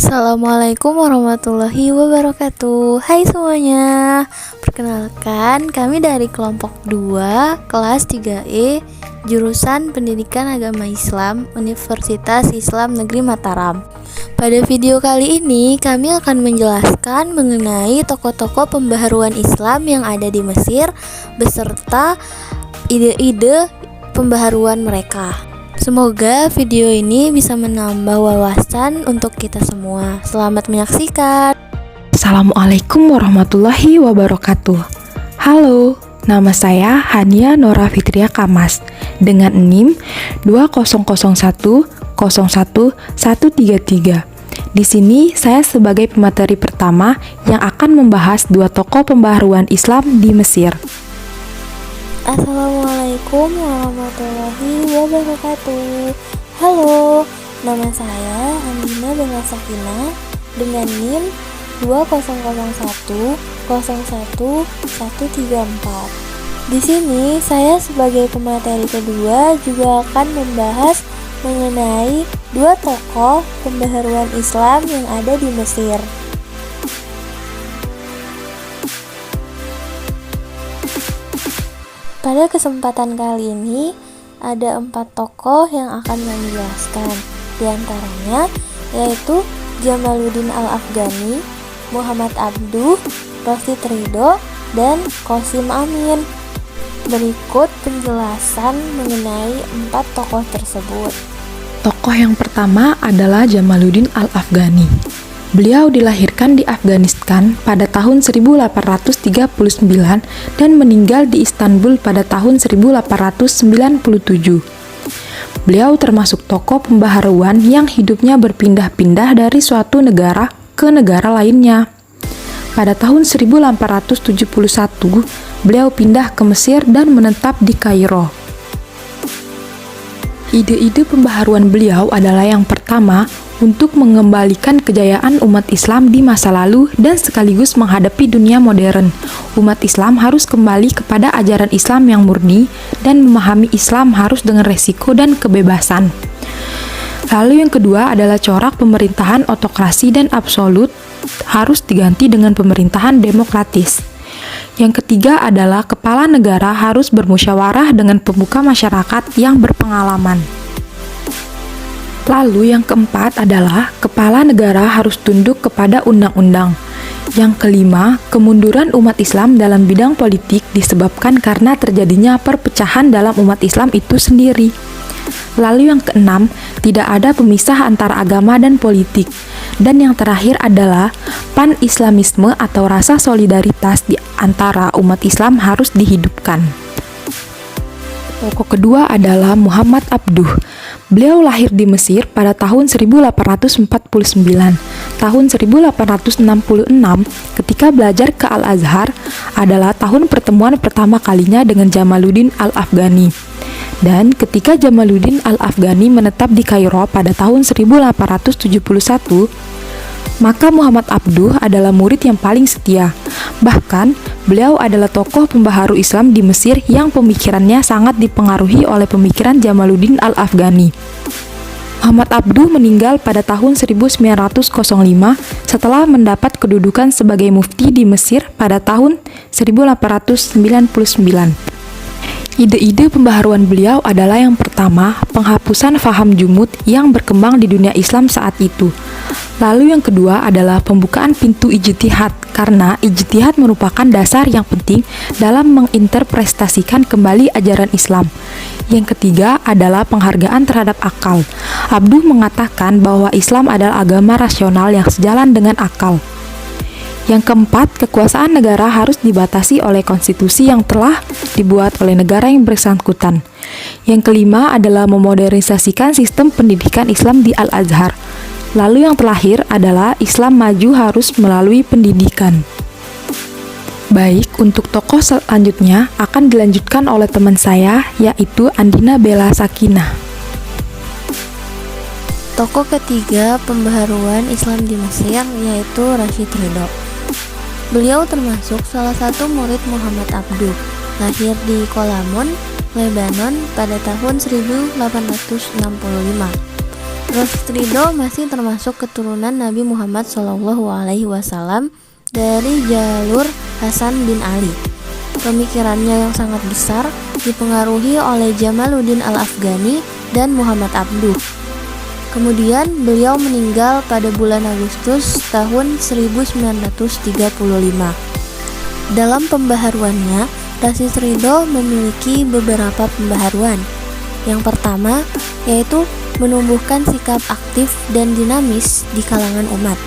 Assalamualaikum warahmatullahi wabarakatuh. Hai semuanya. Perkenalkan, kami dari kelompok 2 kelas 3E jurusan Pendidikan Agama Islam Universitas Islam Negeri Mataram. Pada video kali ini kami akan menjelaskan mengenai tokoh-tokoh pembaharuan Islam yang ada di Mesir beserta ide-ide pembaharuan mereka. Semoga video ini bisa menambah wawasan untuk kita semua. Selamat menyaksikan. Assalamualaikum warahmatullahi wabarakatuh. Halo, nama saya Hania Nora Fitria Kamas dengan NIM 200101133. Di sini saya sebagai pemateri pertama yang akan membahas dua tokoh pembaharuan Islam di Mesir. Assalamualaikum warahmatullahi wabarakatuh. Halo, nama saya Andina Bella Sakina dengan NIM 200101134. Di sini saya sebagai pemateri kedua juga akan membahas mengenai dua tokoh pembaharuan Islam yang ada di Mesir. Pada kesempatan kali ini ada 4 tokoh yang akan kami jelaskan. Di antaranya yaitu Jamaluddin Al-Afghani, Muhammad Abduh, Rasyid Ridho, dan Qasim Amin. Berikut penjelasan mengenai 4 tokoh tersebut. Tokoh yang pertama adalah Jamaluddin Al-Afghani. Beliau dilahirkan di Afghanistan pada tahun 1839 dan meninggal di Istanbul pada tahun 1897. Beliau termasuk tokoh pembaharuan yang hidupnya berpindah-pindah dari suatu negara ke negara lainnya. Pada tahun 1871, beliau pindah ke Mesir dan menetap di Kairo. Ide-ide pembaharuan beliau adalah yang pertama, untuk mengembalikan kejayaan umat Islam di masa lalu dan sekaligus menghadapi dunia modern. Umat Islam harus kembali kepada ajaran Islam yang murni dan memahami Islam harus dengan resiko dan kebebasan. Lalu yang kedua adalah corak pemerintahan otokrasi dan absolut harus diganti dengan pemerintahan demokratis. Yang ketiga adalah kepala negara harus bermusyawarah dengan pemuka masyarakat yang berpengalaman. Lalu yang keempat adalah kepala negara harus tunduk kepada undang-undang. Yang kelima, kemunduran umat Islam dalam bidang politik disebabkan karena terjadinya perpecahan dalam umat Islam itu sendiri. Lalu yang keenam, tidak ada pemisah antara agama dan politik. Dan yang terakhir adalah pan-islamisme atau rasa solidaritas di antara umat Islam harus dihidupkan. Tokoh kedua adalah Muhammad Abduh. Beliau lahir di Mesir pada tahun 1849. Tahun 1866, ketika belajar ke Al-Azhar, adalah tahun pertemuan pertama kalinya dengan Jamaluddin Al-Afghani. Dan ketika Jamaluddin Al-Afghani menetap di Kairo pada tahun 1871, maka Muhammad Abduh adalah murid yang paling setia. Bahkan, beliau adalah tokoh pembaharu Islam di Mesir yang pemikirannya sangat dipengaruhi oleh pemikiran Jamaluddin Al-Afghani. Muhammad Abduh meninggal pada tahun 1905 setelah mendapat kedudukan sebagai mufti di Mesir pada tahun 1899. Ide-ide pembaharuan beliau adalah yang pertama, penghapusan faham jumud yang berkembang di dunia Islam saat itu. Lalu yang kedua adalah pembukaan pintu ijtihad, karena ijtihad merupakan dasar yang penting dalam menginterpretasikan kembali ajaran Islam. Yang ketiga adalah penghargaan terhadap akal. Abduh mengatakan bahwa Islam adalah agama rasional yang sejalan dengan akal. Yang keempat, kekuasaan negara harus dibatasi oleh konstitusi yang telah dibuat oleh negara yang bersangkutan. Yang kelima adalah memodernisasikan sistem pendidikan Islam di Al-Azhar. Lalu yang terakhir adalah Islam maju harus melalui pendidikan. Baik, untuk tokoh selanjutnya akan dilanjutkan oleh teman saya, yaitu Andina Bella Sakina. Tokoh ketiga pembaharuan Islam di Mesir yaitu Rasyid Ridho. Beliau termasuk salah satu murid Muhammad Abduh, lahir di Kolamun, Lebanon pada tahun 1865. Rasid Ridho masih termasuk keturunan Nabi Muhammad SAW dari jalur Hasan bin Ali. Pemikirannya yang sangat besar dipengaruhi oleh Jamaluddin Al-Afghani dan Muhammad Abduh. Kemudian beliau meninggal pada bulan Agustus tahun 1935. Dalam pembaharuannya, Rasid Ridho memiliki beberapa pembaharuan. Yang pertama yaitu menumbuhkan sikap aktif dan dinamis di kalangan umat.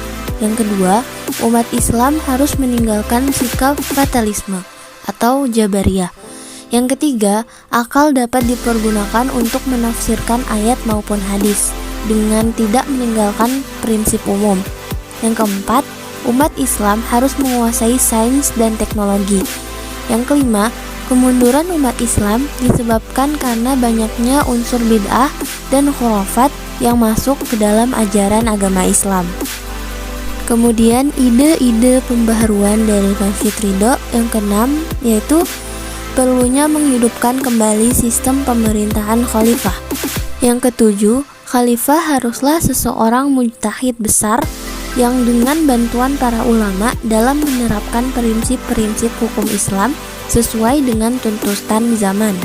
Yang kedua, umat Islam harus meninggalkan sikap fatalisme atau Jabariyah. Yang ketiga, akal dapat dipergunakan untuk menafsirkan ayat maupun hadis dengan tidak meninggalkan prinsip umum. Yang keempat, umat Islam harus menguasai sains dan teknologi. Yang kelima, kemunduran umat Islam disebabkan karena banyaknya unsur bid'ah dan khurafat yang masuk ke dalam ajaran agama Islam. Kemudian ide-ide pembaharuan dari Rasid Ridho yang keenam yaitu perlunya menghidupkan kembali sistem pemerintahan khalifah. Yang ketujuh, khalifah haruslah seseorang mujtahid besar yang dengan bantuan para ulama dalam menerapkan prinsip-prinsip hukum Islam sesuai dengan tuntutan zaman.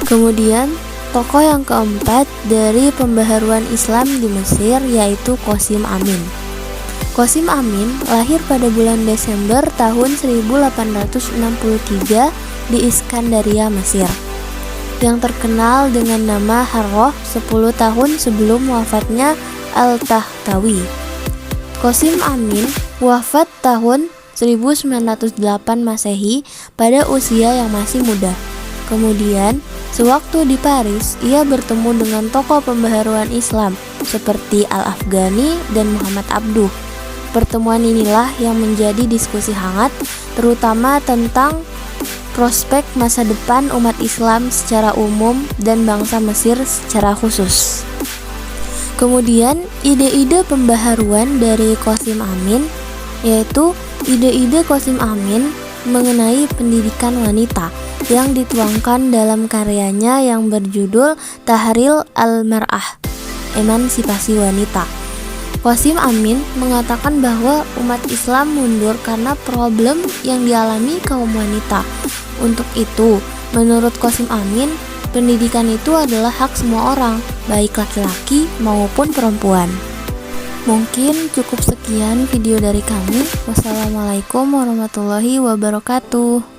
Kemudian, tokoh yang keempat dari pembaharuan Islam di Mesir yaitu Qasim Amin. Qasim Amin lahir pada bulan Desember tahun 1863 di Iskandaria, Mesir, yang terkenal dengan nama Harroh 10 tahun sebelum wafatnya Al-Tahtawi. Qasim Amin wafat tahun 1908 Masehi pada usia yang masih muda. Kemudian, sewaktu di Paris, ia bertemu dengan tokoh pembaharuan Islam seperti Al-Afghani dan Muhammad Abduh. Pertemuan inilah yang menjadi diskusi hangat, terutama tentang prospek masa depan umat Islam secara umum dan bangsa Mesir secara khusus. Kemudian, ide-ide pembaharuan dari Qasim Amin yaitu ide-ide Qasim Amin mengenai pendidikan wanita yang dituangkan dalam karyanya yang berjudul Tahril Al-Mar'ah, Emansipasi Wanita. Qasim Amin mengatakan bahwa umat Islam mundur karena problem yang dialami kaum wanita. Untuk itu, menurut Qasim Amin, pendidikan itu adalah hak semua orang, baik laki-laki maupun perempuan. Mungkin cukup sekian video dari kami. Wassalamualaikum warahmatullahi wabarakatuh.